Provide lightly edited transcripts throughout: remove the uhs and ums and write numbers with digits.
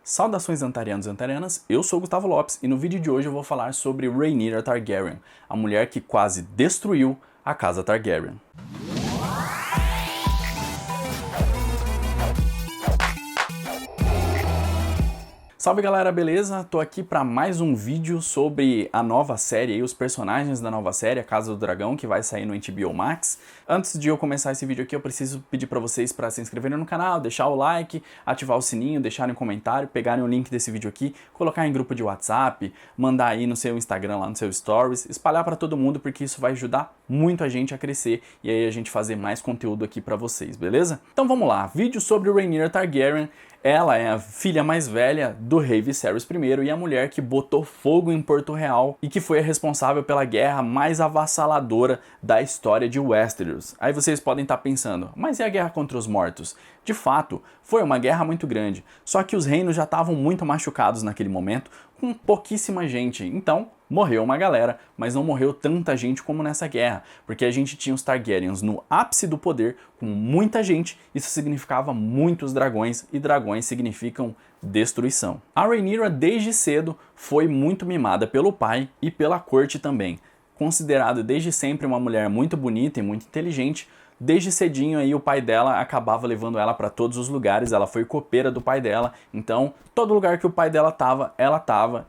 Saudações Antarianos e Antarianas, eu sou o Gustavo Lopes e no vídeo de hoje eu vou falar sobre Rhaenyra Targaryen, a mulher que quase destruiu a casa Targaryen. Salve galera, beleza? Tô aqui para mais um vídeo sobre a nova série e os personagens da nova série, A Casa do Dragão, que vai sair no HBO Max. Antes de eu começar esse vídeo aqui, eu preciso pedir para vocês para se inscreverem no canal, deixar o like, ativar o sininho, deixarem um comentário, pegarem o link desse vídeo aqui, colocar em grupo de WhatsApp, mandar aí no seu Instagram, lá no seu Stories, espalhar para todo mundo, porque isso vai ajudar muito a gente a crescer e aí a gente fazer mais conteúdo aqui para vocês, beleza? Então vamos lá, vídeo sobre Rhaenyra Targaryen. Ela é a filha mais velha do rei Viserys I e a mulher que botou fogo em Porto Real e que foi a responsável pela guerra mais avassaladora da história de Westeros. Aí vocês podem estar pensando, mas e a guerra contra os mortos? De fato, foi uma guerra muito grande, só que os reinos já estavam muito machucados naquele momento, com pouquíssima gente, então morreu uma galera, mas não morreu tanta gente como nessa guerra, porque a gente tinha os Targaryens no ápice do poder, com muita gente, isso significava muitos dragões, e dragões significam destruição. A Rhaenyra desde cedo foi muito mimada pelo pai e pela corte também. Considerada desde sempre uma mulher muito bonita e muito inteligente, desde cedinho aí o pai dela acabava levando ela para todos os lugares, ela foi copeira do pai dela, então todo lugar que o pai dela estava,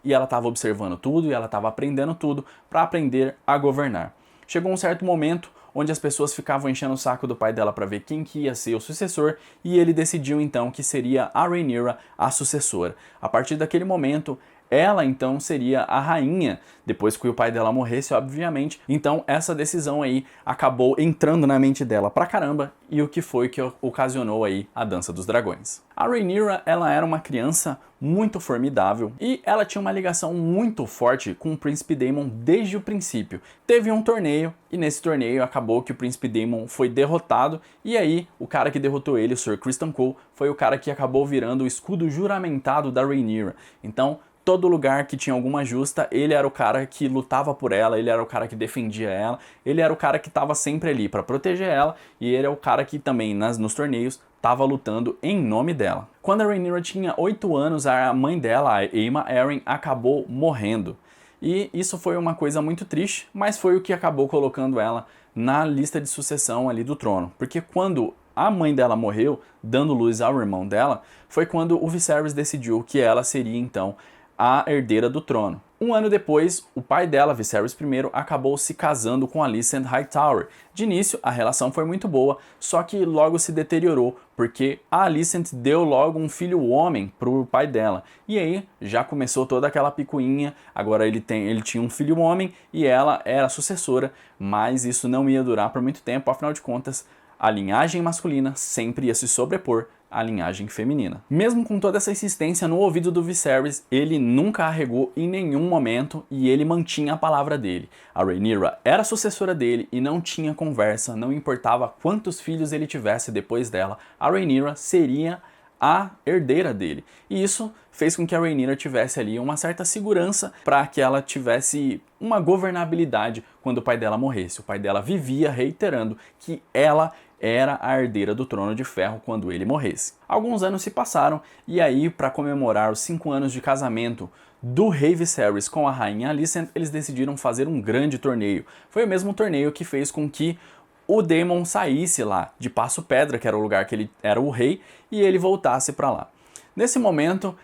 e ela estava observando tudo e ela estava aprendendo tudo para aprender a governar. Chegou um certo momento onde as pessoas ficavam enchendo o saco do pai dela para ver quem que ia ser o sucessor, e ele decidiu então que seria a Rhaenyra a sucessora. A partir daquele momento, ela então seria a rainha, depois que o pai dela morresse, obviamente. Então essa decisão aí acabou entrando na mente dela pra caramba, e o que foi que ocasionou aí a Dança dos Dragões. A Rhaenyra, ela era uma criança muito formidável e ela tinha uma ligação muito forte com o Príncipe Daemon desde o princípio. Teve um torneio e nesse torneio acabou que o Príncipe Daemon foi derrotado, e aí o cara que derrotou ele, o Sir Criston Cole, foi o cara que acabou virando o escudo juramentado da Rhaenyra. Então todo lugar que tinha alguma justa, ele era o cara que lutava por ela, ele era o cara que defendia ela, ele era o cara que estava sempre ali para proteger ela, e ele é o cara que também nos torneios estava lutando em nome dela. Quando a Rhaenyra tinha 8 anos, a mãe dela, a Aemma Arryn, acabou morrendo. E isso foi uma coisa muito triste, mas foi o que acabou colocando ela na lista de sucessão ali do trono. Porque quando a mãe dela morreu, dando luz ao irmão dela, foi quando o Viserys decidiu que ela seria então a herdeira do trono. Um ano depois, o pai dela, Viserys I, acabou se casando com Alicent Hightower. De início, a relação foi muito boa, só que logo se deteriorou, porque a Alicent deu logo um filho homem pro pai dela. E aí, já começou toda aquela picuinha, agora ele tinha um filho homem e ela era a sucessora, mas isso não ia durar por muito tempo, afinal de contas, a linhagem masculina sempre ia se sobrepor à linhagem feminina. Mesmo com toda essa insistência no ouvido do Viserys, ele nunca arregou em nenhum momento e ele mantinha a palavra dele. A Rhaenyra era a sucessora dele e não tinha conversa, não importava quantos filhos ele tivesse depois dela, a Rhaenyra seria a herdeira dele. E isso fez com que a Rhaenyra tivesse ali uma certa segurança para que ela tivesse uma governabilidade quando o pai dela morresse. O pai dela vivia reiterando que ela era a herdeira do Trono de Ferro quando ele morresse. Alguns anos se passaram e aí, para comemorar os 5 anos de casamento do rei Viserys com a rainha Alicent, eles decidiram fazer um grande torneio. Foi o mesmo torneio que fez com que o Daemon saísse lá de Passo Pedra, que era o lugar que ele era o rei, e ele voltasse para lá. Nesse momento,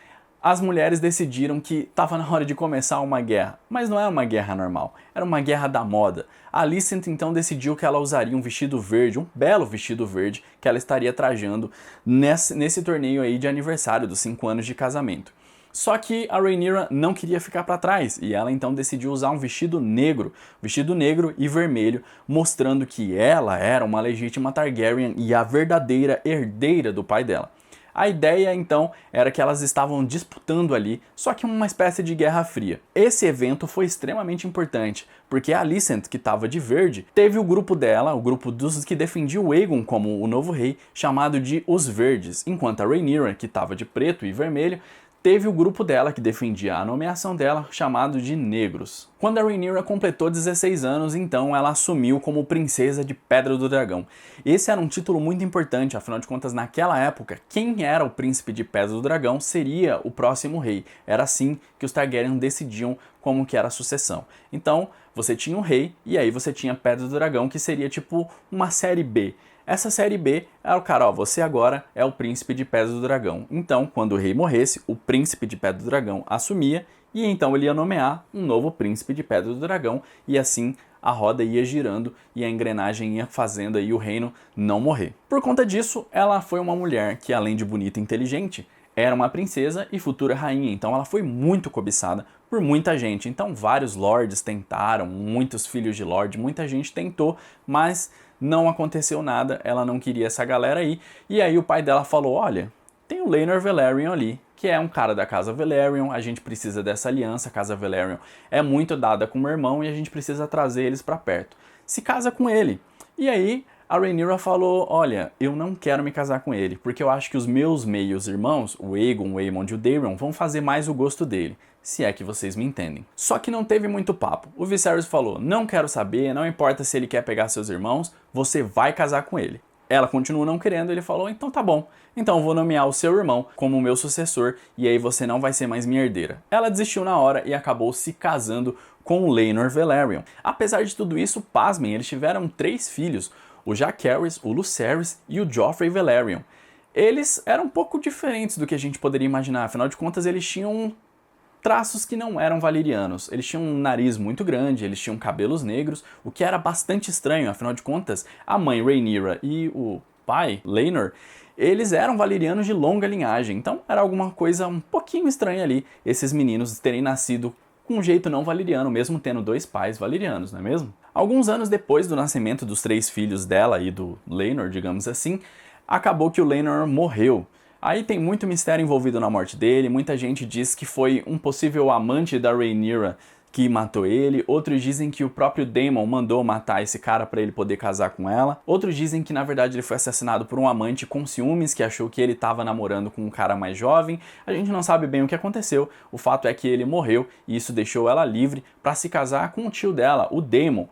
as mulheres decidiram que estava na hora de começar uma guerra, mas não era uma guerra normal, era uma guerra da moda. A Alicent então decidiu que ela usaria um vestido verde, um belo vestido verde, que ela estaria trajando nesse torneio aí de aniversário dos 5 anos de casamento. Só que a Rhaenyra não queria ficar para trás e ela então decidiu usar um vestido negro e vermelho, mostrando que ela era uma legítima Targaryen e a verdadeira herdeira do pai dela. A ideia, então, era que elas estavam disputando ali, só que uma espécie de guerra fria. Esse evento foi extremamente importante, porque a Alicent, que estava de verde, teve o grupo dela, o grupo dos que defendia o Aegon como o novo rei, chamado de Os Verdes, enquanto a Rhaenyra, que estava de preto e vermelho, teve o grupo dela que defendia a nomeação dela, chamado de Negros. Quando a Rhaenyra completou 16 anos, então ela assumiu como Princesa de Pedra do Dragão. Esse era um título muito importante, afinal de contas, naquela época, quem era o Príncipe de Pedra do Dragão seria o próximo rei. Era assim que os Targaryen decidiam como que era a sucessão. Então, você tinha um rei, e aí você tinha Pedra do Dragão, que seria tipo uma série B. Essa série B era o cara, ó, você agora é o Príncipe de Pedra do Dragão. Então, quando o rei morresse, o Príncipe de Pedra do Dragão assumia, e então ele ia nomear um novo Príncipe de Pedra do Dragão, e assim a roda ia girando e a engrenagem ia fazendo aí o reino não morrer. Por conta disso, ela foi uma mulher que, além de bonita e inteligente, era uma princesa e futura rainha, então ela foi muito cobiçada por muita gente. Então vários lords tentaram, muitos filhos de lord, muita gente tentou, mas não aconteceu nada, ela não queria essa galera aí. E aí o pai dela falou, olha, tem o Laenor Velaryon ali, que é um cara da casa Velaryon, a gente precisa dessa aliança, a casa Velaryon é muito dada com o meu irmão e a gente precisa trazer eles pra perto. Se casa com ele. E aí a Rhaenyra falou, olha, eu não quero me casar com ele, porque eu acho que os meus meios irmãos, o Aegon, o Aemond e o Daemon, vão fazer mais o gosto dele, se é que vocês me entendem. Só que não teve muito papo. O Viserys falou, não quero saber, não importa se ele quer pegar seus irmãos, você vai casar com ele. Ela continuou não querendo, ele falou, então tá bom, então eu vou nomear o seu irmão como meu sucessor e aí você não vai ser mais minha herdeira. Ela desistiu na hora e acabou se casando com o Laenor Velaryon. Apesar de tudo isso, pasmem, eles tiveram 3 filhos, o Jacaerys, o Lucerys e o Joffrey Velaryon. Eles eram um pouco diferentes do que a gente poderia imaginar, afinal de contas eles tinham traços que não eram valerianos. Eles tinham um nariz muito grande, eles tinham cabelos negros, o que era bastante estranho, afinal de contas, a mãe Rhaenyra e o pai, Laenor, eles eram valerianos de longa linhagem, então era alguma coisa um pouquinho estranha ali, esses meninos terem nascido com um jeito não valeriano, mesmo tendo 2 pais valerianos, não é mesmo? Alguns anos depois do nascimento dos 3 filhos dela e do Laenor, digamos assim, acabou que o Laenor morreu. Aí tem muito mistério envolvido na morte dele, muita gente diz que foi um possível amante da Rhaenyra que matou ele, outros dizem que o próprio Daemon mandou matar esse cara para ele poder casar com ela, outros dizem que na verdade ele foi assassinado por um amante com ciúmes que achou que ele estava namorando com um cara mais jovem. A gente não sabe bem o que aconteceu, o fato é que ele morreu e isso deixou ela livre para se casar com o tio dela, o Daemon,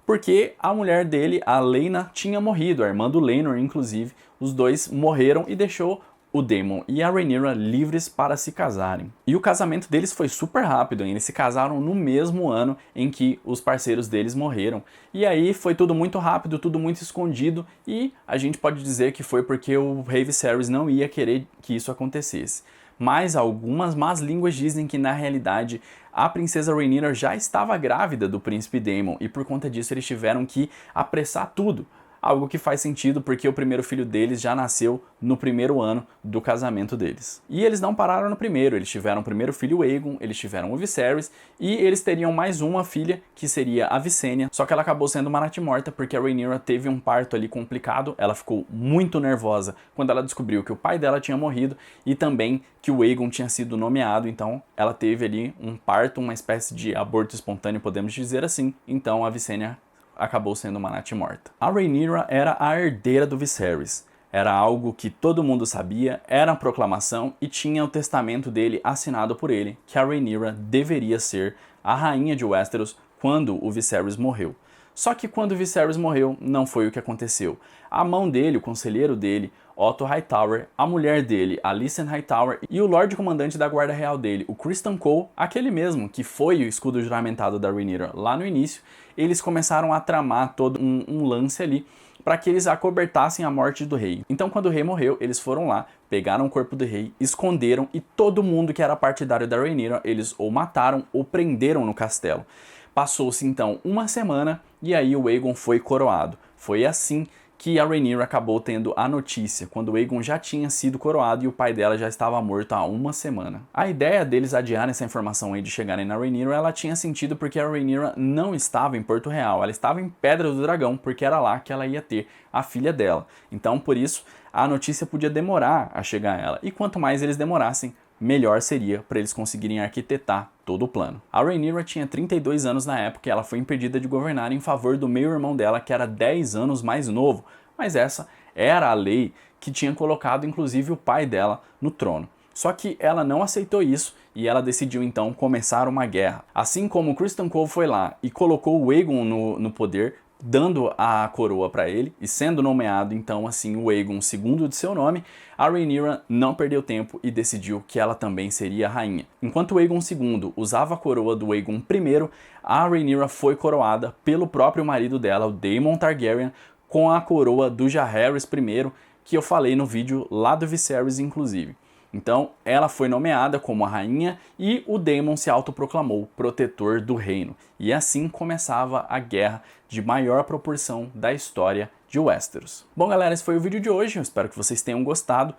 porque a mulher dele, a Laena, tinha morrido, a irmã do Laenor inclusive, os dois morreram e deixou o Daemon e a Rhaenyra livres para se casarem. E o casamento deles foi super rápido, hein? Eles se casaram no mesmo ano em que os parceiros deles morreram. E aí foi tudo muito rápido, tudo muito escondido, e a gente pode dizer que foi porque o rei Viserys não ia querer que isso acontecesse. Mas algumas más línguas dizem que na realidade a princesa Rhaenyra já estava grávida do príncipe Daemon e por conta disso eles tiveram que apressar tudo. Algo que faz sentido porque o primeiro filho deles já nasceu no primeiro ano do casamento deles. E eles não pararam no primeiro, eles tiveram o primeiro filho, o Aegon, eles tiveram o Viserys e eles teriam mais uma filha, que seria a Visenya, só que ela acabou sendo uma natimorta porque a Rhaenyra teve um parto ali complicado, ela ficou muito nervosa quando ela descobriu que o pai dela tinha morrido e também que o Aegon tinha sido nomeado, então ela teve ali um parto, uma espécie de aborto espontâneo, podemos dizer assim, então a Visenya acabou sendo uma natimorta. A Rhaenyra era a herdeira do Viserys. Era algo que todo mundo sabia, era a proclamação e tinha o testamento dele assinado por ele, que a Rhaenyra deveria ser a rainha de Westeros quando o Viserys morreu. Só que quando o Viserys morreu, não foi o que aconteceu. A mão dele, o conselheiro dele, Otto Hightower, a mulher dele, Alicent Hightower, e o Lorde Comandante da Guarda Real dele, o Criston Cole, aquele mesmo que foi o escudo juramentado da Rhaenyra lá no início, eles começaram a tramar todo um lance ali para que eles acobertassem a morte do rei. Então quando o rei morreu, eles foram lá, pegaram o corpo do rei, esconderam e todo mundo que era partidário da Rhaenyra, eles ou mataram ou prenderam no castelo. Passou-se então uma semana e aí o Aegon foi coroado. Foi assim que a Rhaenyra acabou tendo a notícia, quando o Aegon já tinha sido coroado e o pai dela já estava morto há uma semana. A ideia deles adiarem essa informação aí de chegarem na Rhaenyra, ela tinha sentido porque a Rhaenyra não estava em Porto Real, ela estava em Pedra do Dragão, porque era lá que ela ia ter a filha dela. Então, por isso, a notícia podia demorar a chegar a ela, e quanto mais eles demorassem, melhor seria para eles conseguirem arquitetar todo o plano. A Rhaenyra tinha 32 anos na época e ela foi impedida de governar em favor do meio-irmão dela, que era 10 anos mais novo, mas essa era a lei que tinha colocado inclusive o pai dela no trono. Só que ela não aceitou isso e ela decidiu então começar uma guerra. Assim como Criston Cole foi lá e colocou o Aegon no poder, dando a coroa para ele e sendo nomeado então assim o Aegon II de seu nome, a Rhaenyra não perdeu tempo e decidiu que ela também seria rainha. Enquanto o Aegon II usava a coroa do Aegon I, a Rhaenyra foi coroada pelo próprio marido dela, o Daemon Targaryen, com a coroa do Jaehaerys I, que eu falei no vídeo lá do Viserys inclusive. Então, ela foi nomeada como a rainha e o Daemon se autoproclamou protetor do reino. E assim começava a guerra de maior proporção da história de Westeros. Bom, galera, esse foi o vídeo de hoje. Eu espero que vocês tenham gostado.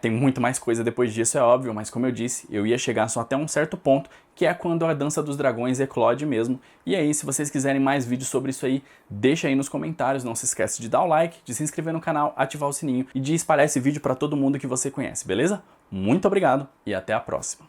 Tem muito mais coisa depois disso, é óbvio, mas como eu disse, eu ia chegar só até um certo ponto, que é quando a Dança dos Dragões eclode mesmo. E aí, se vocês quiserem mais vídeos sobre isso aí, deixa aí nos comentários. Não se esquece de dar o like, de se inscrever no canal, ativar o sininho e de espalhar esse vídeo para todo mundo que você conhece, beleza? Muito obrigado e até a próxima.